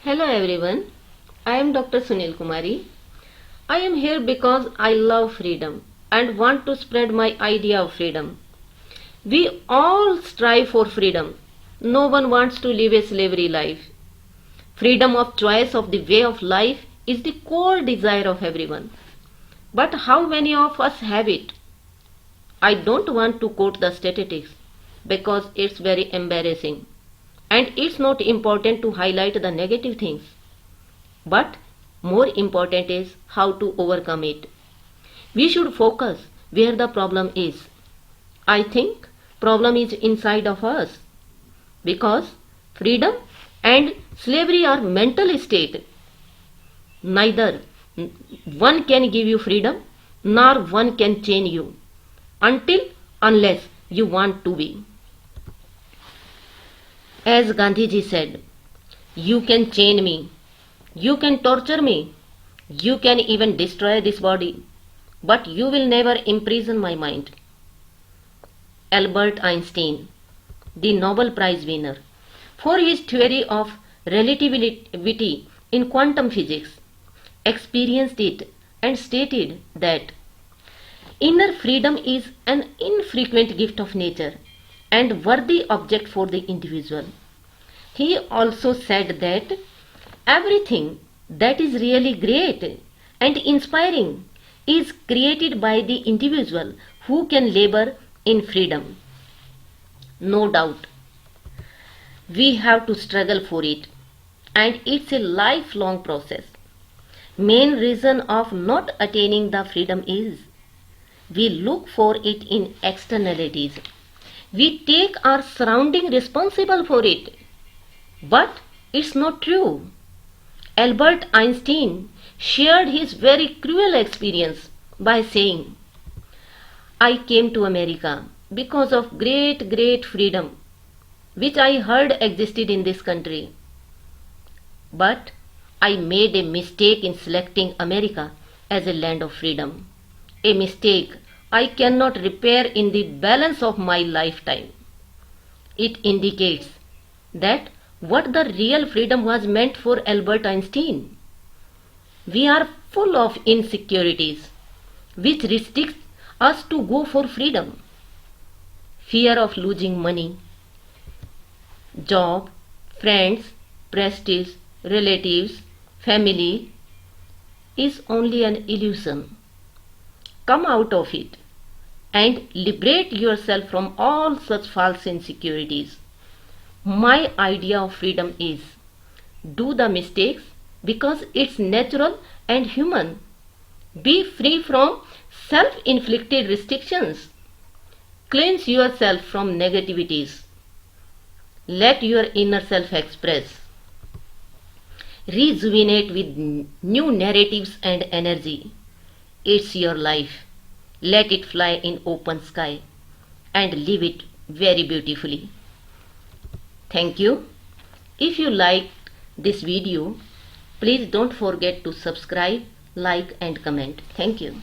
Hello everyone, I am Dr. Sunil Kumari. I am here because I love freedom and want to spread my idea of freedom. We all strive for freedom. No one wants to live a slavery life. Freedom of choice of the way of life is the core desire of everyone. But how many of us have it? I don't want to quote the statistics because it's very embarrassing. And it's not important to highlight the negative things. But more important is how to overcome it. We should focus where the problem is. I think problem is inside of us because freedom and slavery are mental state. Neither one can give you freedom nor one can chain you unless you want to be. As Gandhiji said, you can chain me, you can torture me, you can even destroy this body, but you will never imprison my mind. Albert Einstein, the Nobel Prize winner, for his theory of relativity in quantum physics, experienced it and stated that inner freedom is an infrequent gift of nature and worthy object for the individual. He also said that everything that is really great and inspiring is created by the individual who can labor in freedom. No doubt, we have to struggle for it, and it's a lifelong process. Main reason of not attaining the freedom is we look for it in externalities. We take our surrounding responsible for it. But it's not true. Albert Einstein shared his very cruel experience by saying, I came to America because of great freedom which I heard existed in this country. But I made a mistake in selecting America as a land of freedom. A mistake I cannot repair in the balance of my lifetime. It indicates that what the real freedom was meant for Albert Einstein. We are full of insecurities which restricts us to go for freedom. Fear of losing money, job, friends, prestige, relatives, family is only an illusion. Come out of it and liberate yourself from all such false insecurities. My idea of freedom is do the mistakes because it's natural and human. Be free from self-inflicted restrictions. Cleanse yourself from negativities. Let your inner self express. Rejuvenate with new narratives and energy. It's your life. Let it fly in open sky and live it very beautifully. Thank you. If you liked this video, please don't forget to subscribe, like and comment. Thank you.